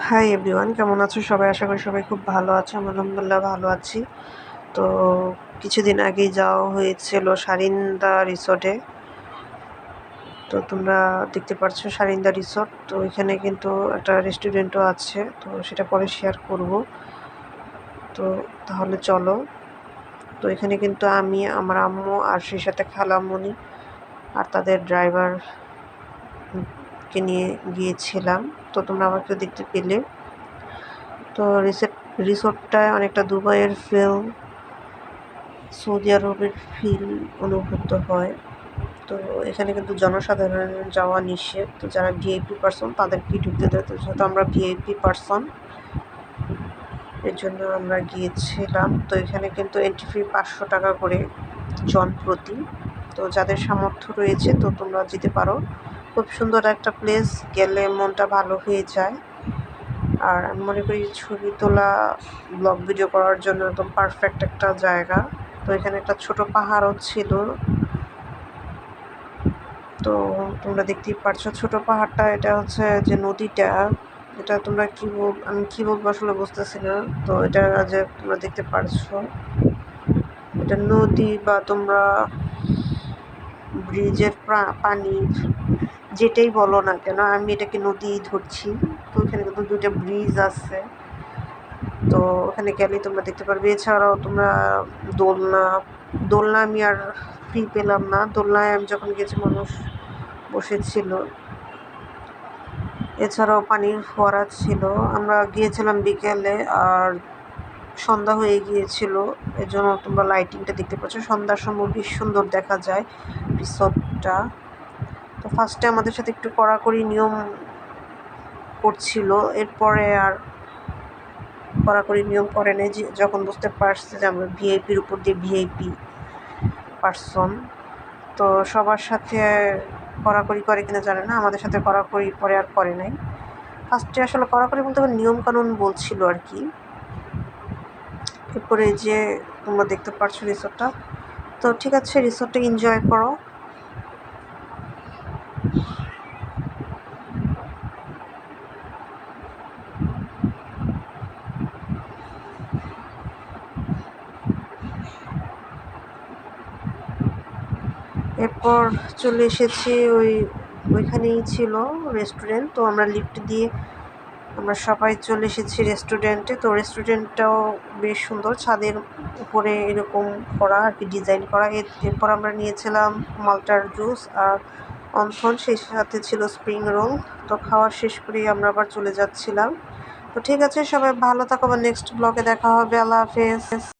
Hi everyone, কেমন আছো সবাই? আশা করি সবাই খুব ভালো আছো। আমি আলহামদুলিল্লাহ ভালো আছি। তো কিছুদিন আগেই যাওয়া হয়েছিল সারিন্দা রিসোর্টে। তো তোমরা দেখতে পাচ্ছো সারিন্দা রিসোর্ট। তো এখানে কিন্তু একটা রেস্টুরেন্টও আছে, তো সেটা পরে শেয়ার করব। তো তাহলে চলো। তো এখানে কিন্তু আমি, আমার আম্মু আর সেই সাথে খালামণি আর তাদের ড্রাইভারকে নিয়ে গিয়েছিলাম। তো তোমরা আমাকে দেখতে পেলে। তো রিসোর্টটায় অনেকটা দুবাইয়ের ফিল, সৌদি আরবের ফিল অনুভূত হয়। তো এখানে কিন্তু জনসাধারণ যাওয়া নিষেধ। তো যারা ভিআইপি পার্সন তাদেরকেই ঢুকতে দেয়। তো যেহেতু আমরা ভিআইপি পার্সন, এর জন্য আমরা গিয়েছিলাম। তো এখানে কিন্তু এন্ট্রি ফি 500 টাকা করে জন প্রতি। তো যাদের সামর্থ্য রয়েছে তো তোমরা যেতে পারো। খুব সুন্দর একটা প্লেস, গেলে মনটা ভালো হয়ে যায়। আর আমি মনে করি ছবি তোলা, ব্লগ ভিডিও করার জন্য একদম পারফেক্ট একটা জায়গা। তো এখানে একটা ছোট পাহাড়ও ছিল। তো তোমরা দেখতেই পারছো ছোট পাহাড়টা, এটা হচ্ছে যে নদীটা, এটা তোমরা আমি কি বলবো আসলে বুঝতেছি না। তো এটা যে তোমরা দেখতে পারছো, এটা নদী বা তোমরা ব্রিজের পানি যেটাই বলো না কেন, আমি এটাকে নদী ধরছি। তো এখানে কিন্তু দুইটা ব্রিজ আছে। তো ওখানে গেলেই তোমরা দেখতে পারবে। এছাড়াও তোমরা দোলনা দোলনা আমি আর ফ্রি পেলাম না। দোলনায় আমি যখন গেছি মানুষ বসেছিল। এছাড়াও পানির ফোয়ারা ছিল। আমরা গিয়েছিলাম বিকেলে, আর সন্ধ্যা হয়ে গিয়েছিল। এর জন্য তোমরা লাইটিংটা দেখতে পাচ্ছ, সন্ধ্যার সময় বেশ সুন্দর দেখা যায় রিসোর্টটা। তো ফার্স্টে আমাদের সাথে একটু কড়াকড়ি নিয়ম করছিল, এরপরে আর কড়াকড়ি নিয়ম করে নেই। যখন বুঝতে পারছে যে আমরা ভিআইপির উপর দিয়ে ভিআইপি পার্সন, তো সবার সাথে কড়াকড়ি করে কিনা জানে না, আমাদের সাথে কড়াকড়ি পরে আর করে নাই। ফার্স্টে আসলে কড়াকড়ি বলতে নিয়মকানুন বলছিল আর কি। এরপরে যে তোমরা দেখতে পাচ্ছ রিসোর্টটা। তো ঠিক আছে, রিসোর্টটা এনজয় করো। এরপর চলে এসেছি ওইখানেই ছিল রেস্টুরেন্ট। তো আমরা লিফট দিয়ে আমরা সবাই চলে এসেছি রেস্টুরেন্টে। তো রেস্টুরেন্টটাও বেশ সুন্দর, ছাদের উপরে এরকম করা আর কি, ডিজাইন করা। এরপর আমরা নিয়েছিলাম মাল্টার জুস আর অন্থন, সেই সাথে ছিল স্প্রিং রোল। তো খাওয়া শেষ করেই আমরা আবার চলে যাচ্ছিলাম। তো ঠিক আছে, সবাই ভালো থাকো, আবার নেক্সট ব্লগে দেখা হবে। আল্লাহ হাফেজ।